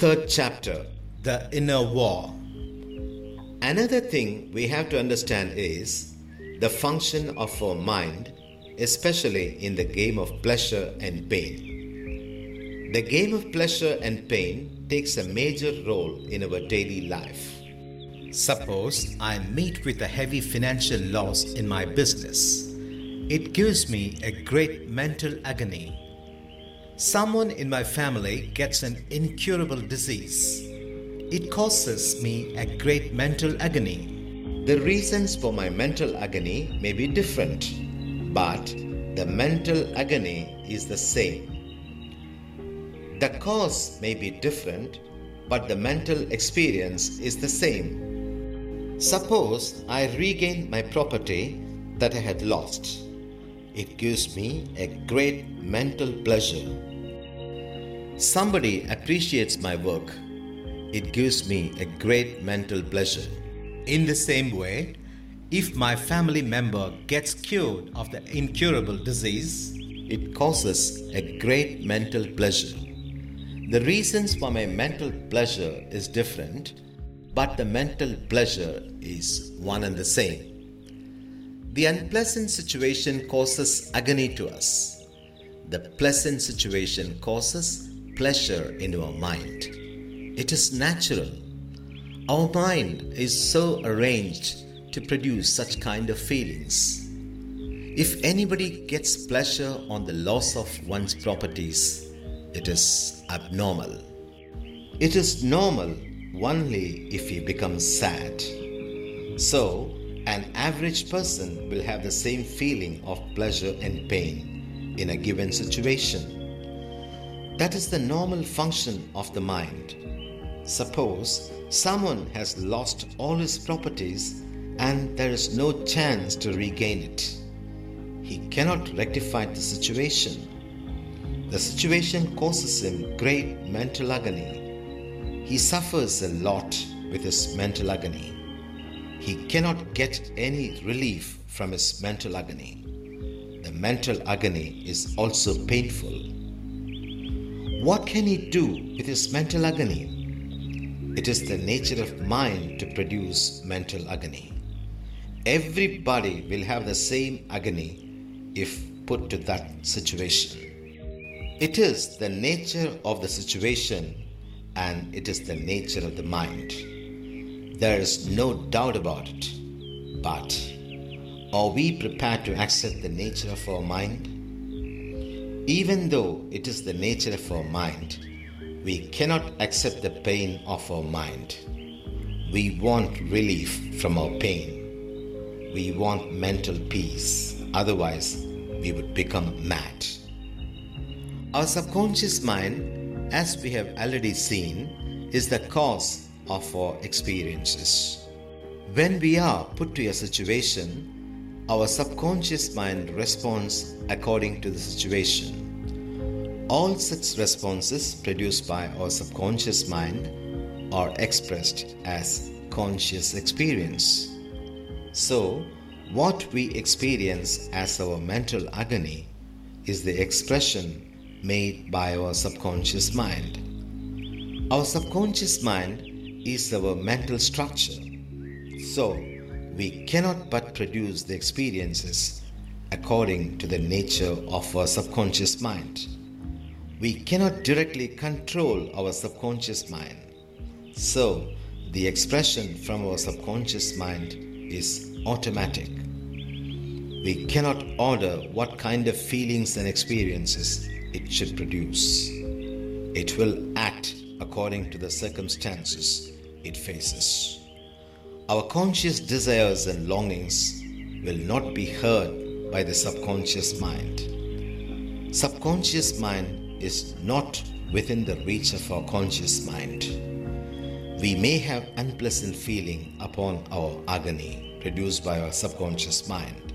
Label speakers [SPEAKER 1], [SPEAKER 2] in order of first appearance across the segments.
[SPEAKER 1] Third chapter, the inner war. Another thing we have to understand is the function of our mind, especially in the game of pleasure and pain. The game of pleasure and pain takes a major role in our daily life. Suppose I meet with a heavy financial loss in my business. It gives me a great mental agony. Someone in my family gets an incurable disease. It causes me a great mental agony. The reasons for my mental agony may be different, but the mental agony is the same. The cause may be different, but the mental experience is the same. Suppose I regain my property that I had lost. It gives me a great mental pleasure. Somebody appreciates my work. It gives me a great mental pleasure. In the same way, if my family member gets cured of the incurable disease, it causes a great mental pleasure. The reasons for my mental pleasure is different, but the mental pleasure is one and the same. The unpleasant situation causes agony to us. The pleasant situation causes pleasure in our mind. It is natural. Our mind is so arranged to produce such kind of feelings. If anybody gets pleasure on the loss of one's properties, it is abnormal. It is normal only if he becomes sad. So, an average person will have the same feeling of pleasure and pain in a given situation. That is the normal function of the mind. Suppose someone has lost all his properties and there is no chance to regain it. He cannot rectify the situation. The situation causes him great mental agony. He suffers a lot with his mental agony. He cannot get any relief from his mental agony. The mental agony is also painful. What can he do with his mental agony? It is the nature of mind to produce mental agony. Everybody will have the same agony if put to that situation. It is the nature of the situation and it is the nature of the mind. There is no doubt about it. But are we prepared to accept the nature of our mind? Even though it is the nature of our mind, we cannot accept the pain of our mind. We want relief from our pain. We want mental peace. Otherwise, we would become mad. Our subconscious mind, as we have already seen, is the cause of our experiences. When we are put to a situation, our subconscious mind responds according to the situation. All such responses produced by our subconscious mind are expressed as conscious experience. So, what we experience as our mental agony is the expression made by our subconscious mind. Our subconscious mind is our mental structure. So, we cannot but produce the experiences according to the nature of our subconscious mind. We cannot directly control our subconscious mind. So, the expression from our subconscious mind is automatic. We cannot order what kind of feelings and experiences it should produce. It will act according to the circumstances it faces. Our conscious desires and longings will not be heard by the subconscious mind. Subconscious mind is not within the reach of our conscious mind. We may have unpleasant feeling upon our agony produced by our subconscious mind.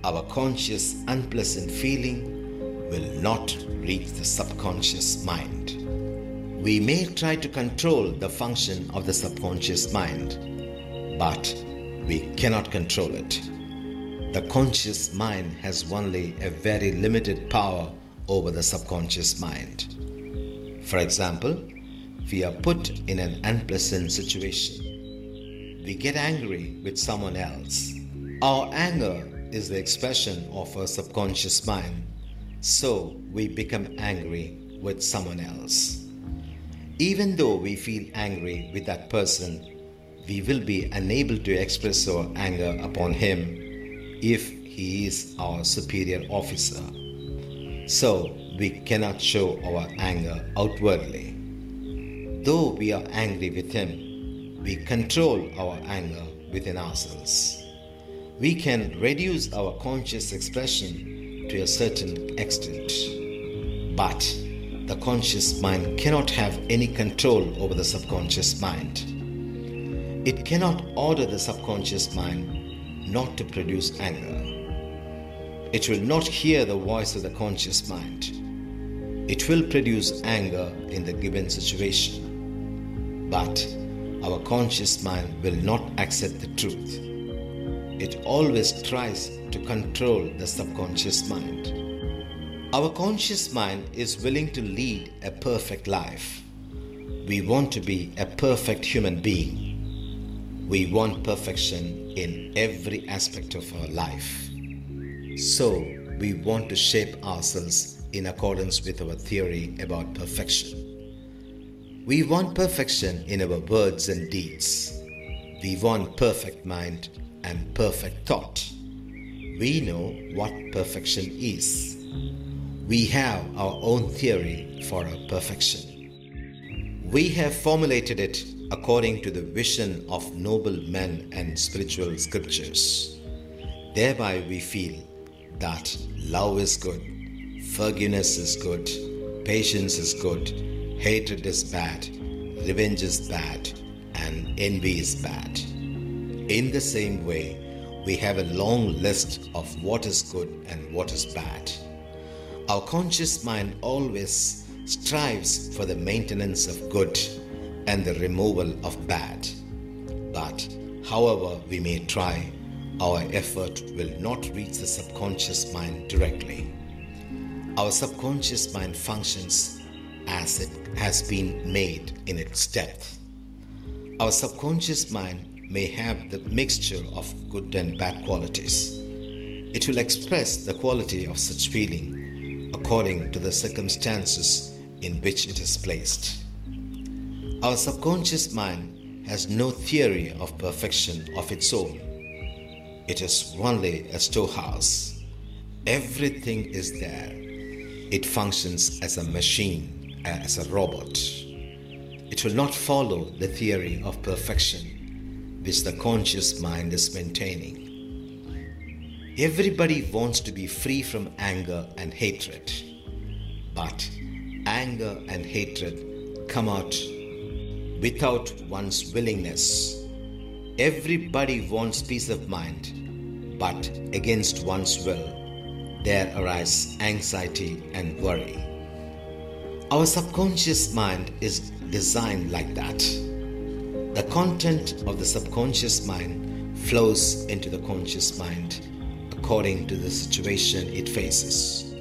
[SPEAKER 1] Our conscious unpleasant feeling will not reach the subconscious mind. We may try to control the function of the subconscious mind, but we cannot control it. The conscious mind has only a very limited power over the subconscious mind. For example, we are put in an unpleasant situation. We get angry with someone else. Our anger is the expression of our subconscious mind, so we become angry with someone else. Even though we feel angry with that person, we will be unable to express our anger upon him if he is our superior officer. So we cannot show our anger outwardly. Though we are angry with him, we control our anger within ourselves. We can reduce our conscious expression to a certain extent, but the conscious mind cannot have any control over the subconscious mind. It cannot order the subconscious mind not to produce anger. It will not hear the voice of the conscious mind. It will produce anger in the given situation. But our conscious mind will not accept the truth. It always tries to control the subconscious mind. Our conscious mind is willing to lead a perfect life. We want to be a perfect human being. We want perfection in every aspect of our life. So, we want to shape ourselves in accordance with our theory about perfection. We want perfection in our words and deeds. We want perfect mind and perfect thought. We know what perfection is. We have our own theory for our perfection. We have formulated it according to the vision of noble men and spiritual scriptures. Thereby we feel that love is good, forgiveness is good, patience is good, hatred is bad, revenge is bad, and envy is bad. In the same way, we have a long list of what is good and what is bad. Our conscious mind always strives for the maintenance of good and the removal of bad. But however we may try, our effort will not reach the subconscious mind directly. Our subconscious mind functions as it has been made in its depth. Our subconscious mind may have the mixture of good and bad qualities. It will express the quality of such feeling according to the circumstances in which it is placed. Our subconscious mind has no theory of perfection of its own. It is only a storehouse. Everything is there. It functions as a machine, as a robot. It will not follow the theory of perfection which the conscious mind is maintaining. Everybody wants to be free from anger and hatred. But anger and hatred come out without one's willingness. Everybody wants peace of mind, but against one's will, there arise anxiety and worry. Our subconscious mind is designed like that. The content of the subconscious mind flows into the conscious mind according to the situation it faces.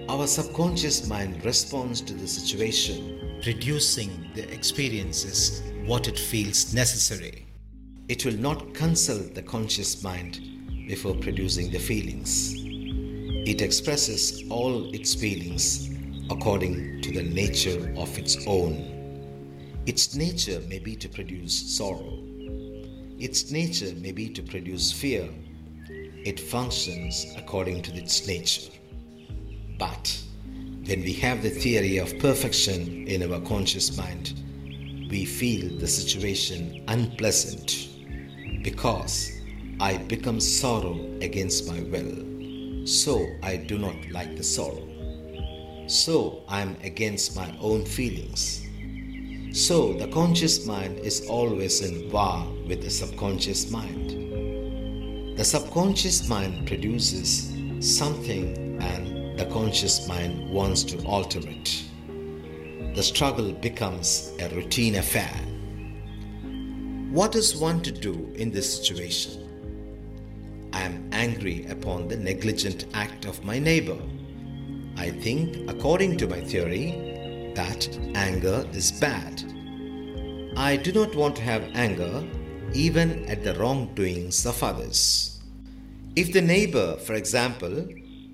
[SPEAKER 1] Our subconscious mind responds to the situation, producing the experiences what it feels necessary. It will not consult the conscious mind before producing the feelings. It expresses all its feelings according to the nature of its own. Its nature may be to produce sorrow. Its nature may be to produce fear. It functions according to its nature. But when we have the theory of perfection in our conscious mind, we feel the situation unpleasant because I become sorrow against my will. So I do not like the sorrow. So I am against my own feelings. So the conscious mind is always in war with the subconscious mind. The subconscious mind produces something and the conscious mind wants to alter it. The struggle becomes a routine affair. What is one to do in this situation? I am angry upon the negligent act of my neighbor. I think, according to my theory, that anger is bad. I do not want to have anger even at the wrongdoings of others. If the neighbor, for example,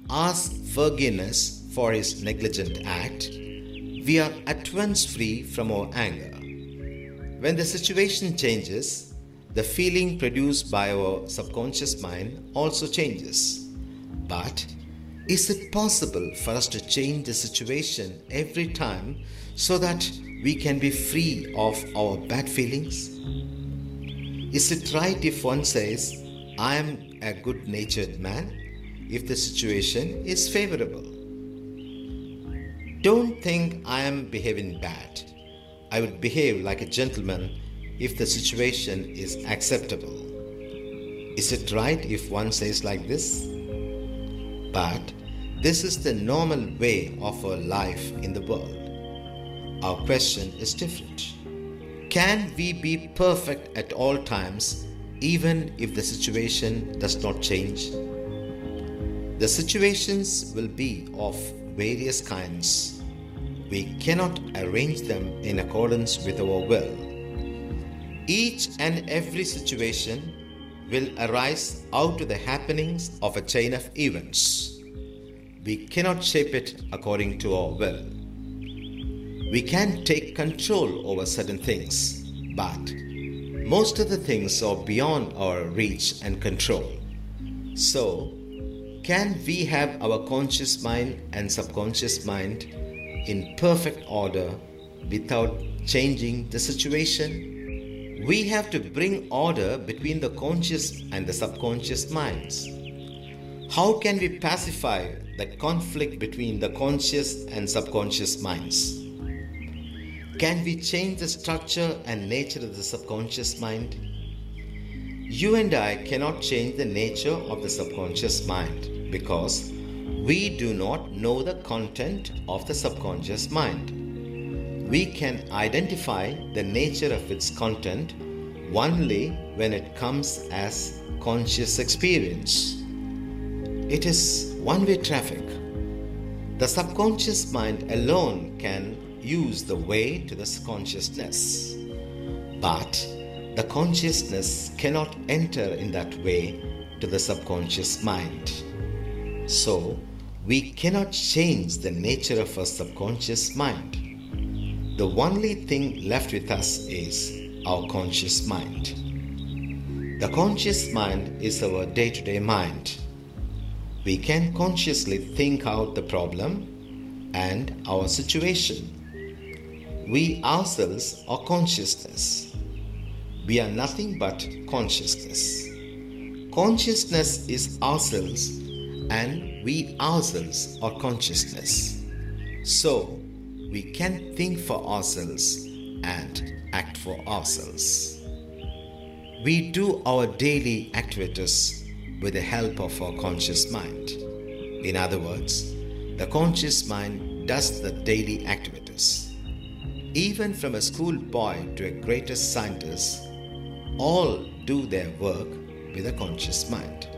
[SPEAKER 1] asks forgiveness for his negligent act, we are at once free from our anger. When the situation changes, the feeling produced by our subconscious mind also changes. But is it possible for us to change the situation every time so that we can be free of our bad feelings? Is it right if one says, I am a good natured man, if the situation is favorable? Don't think I am behaving bad. I would behave like a gentleman if the situation is acceptable. Is it right if one says like this? But this is the normal way of our life in the world. Our question is different. Can we be perfect at all times even if the situation does not change? The situations will be of various kinds. We cannot arrange them in accordance with our will. Each and every situation will arise out of the happenings of a chain of events. We cannot shape it according to our will. We can take control over certain things, but most of the things are beyond our reach and control. So, can we have our conscious mind and subconscious mind in perfect order without changing the situation? We have to bring order between the conscious and the subconscious minds. How can we pacify the conflict between the conscious and subconscious minds? Can we change the structure and nature of the subconscious mind? You and I cannot change the nature of the subconscious mind because we do not know the content of the subconscious mind. We can identify the nature of its content only when it comes as conscious experience. It is one-way traffic. The subconscious mind alone can use the way to the consciousness, but the consciousness cannot enter in that way to the subconscious mind. So, we cannot change the nature of our subconscious mind. The only thing left with us is our conscious mind. The conscious mind is our day-to-day mind. We can consciously think out the problem and our situation. We ourselves are consciousness. We are nothing but consciousness. Consciousness is ourselves and we ourselves are consciousness. So, we can think for ourselves and act for ourselves. We do our daily activities with the help of our conscious mind. In other words, the conscious mind does the daily activities. Even from a schoolboy to a greatest scientist, all do their work with a conscious mind.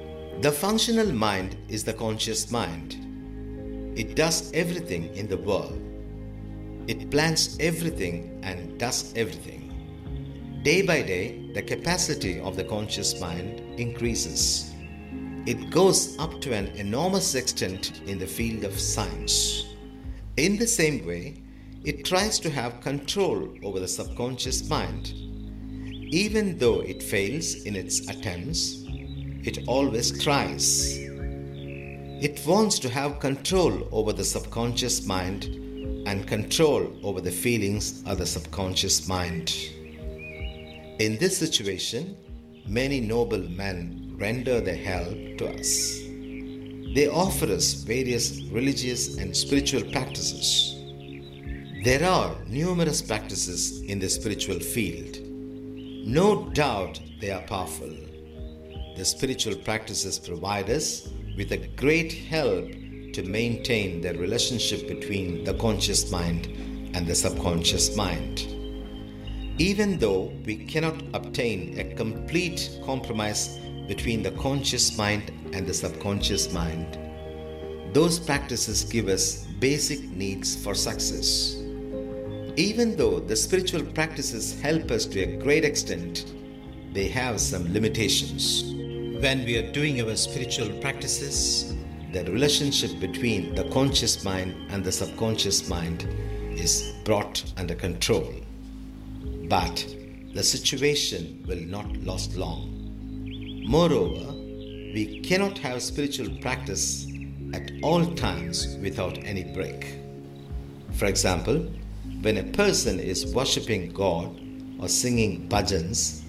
[SPEAKER 1] The functional mind is the conscious mind. It does everything in the world. It plans everything and does everything. Day by day, the capacity of the conscious mind increases. It goes up to an enormous extent in the field of science. In the same way, it tries to have control over the subconscious mind. Even though it fails in its attempts, it always tries. It wants to have control over the subconscious mind and control over the feelings of the subconscious mind. In this situation, many noble men render their help to us. They offer us various religious and spiritual practices. There are numerous practices in the spiritual field. No doubt they are powerful. The spiritual practices provide us with a great help to maintain the relationship between the conscious mind and the subconscious mind. Even though we cannot obtain a complete compromise between the conscious mind and the subconscious mind, those practices give us basic needs for success. Even though the spiritual practices help us to a great extent, they have some limitations. When we are doing our spiritual practices, the relationship between the conscious mind and the subconscious mind is brought under control. But the situation will not last long. Moreover, we cannot have spiritual practice at all times without any break. For example, when a person is worshipping God or singing bhajans,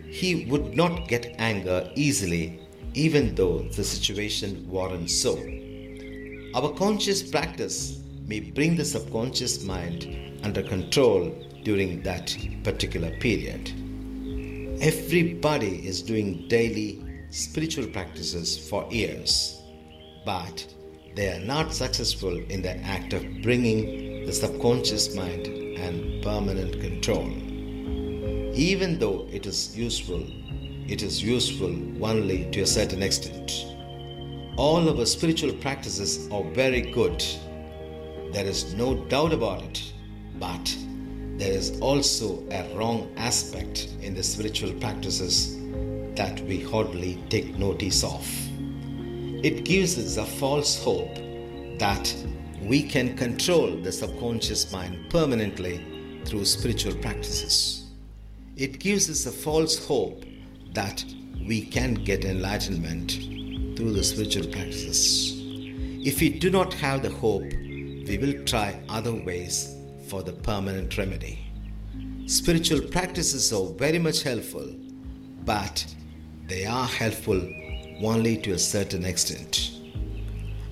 [SPEAKER 1] he would not get anger easily even though the situation warrants so. Our conscious practice may bring the subconscious mind under control during that particular period. Everybody is doing daily spiritual practices for years, but they are not successful in the act of bringing the subconscious mind and permanent control. Even though it is useful only to a certain extent. All our spiritual practices are very good. There is no doubt about it. But there is also a wrong aspect in the spiritual practices that we hardly take notice of. It gives us a false hope that we can control the subconscious mind permanently through spiritual practices. It gives us a false hope that we can get enlightenment through the spiritual practices. If we do not have the hope, we will try other ways for the permanent remedy. Spiritual practices are very much helpful, but they are helpful only to a certain extent.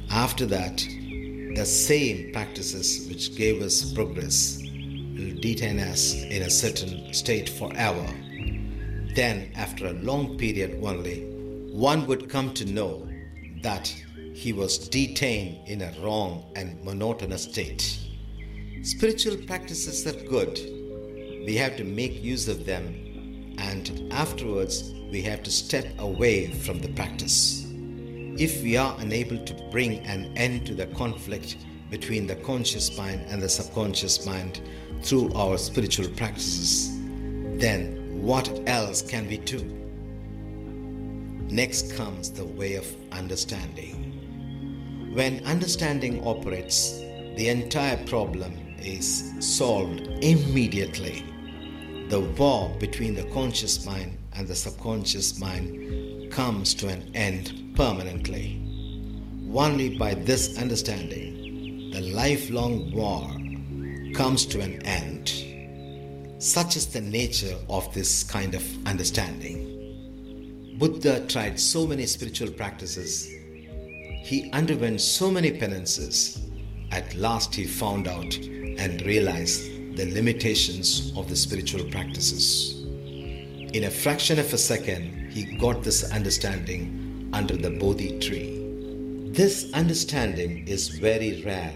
[SPEAKER 1] After that, the same practices which gave us progress will detain us in a certain state forever. Then, after a long period only, one would come to know that he was detained in a wrong and monotonous state. Spiritual practices are good. We have to make use of them, and afterwards we have to step away from the practice. If we are unable to bring an end to the conflict between the conscious mind and the subconscious mind through our spiritual practices, then what else can we do? Next comes the way of understanding. When understanding operates, the entire problem is solved immediately. The war between the conscious mind and the subconscious mind comes to an end permanently. Only by this understanding, the lifelong war comes to an end. Such is the nature of this kind of understanding. Buddha tried so many spiritual practices. He underwent so many penances. At last he found out and realized the limitations of the spiritual practices. In a fraction of a second, he got this understanding under the Bodhi tree. This understanding is very rare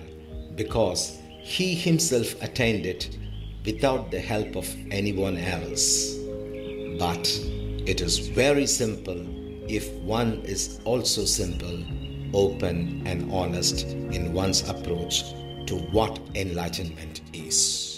[SPEAKER 1] because he himself attained it without the help of anyone else. But it is very simple if one is also simple, open and honest in one's approach to what enlightenment is.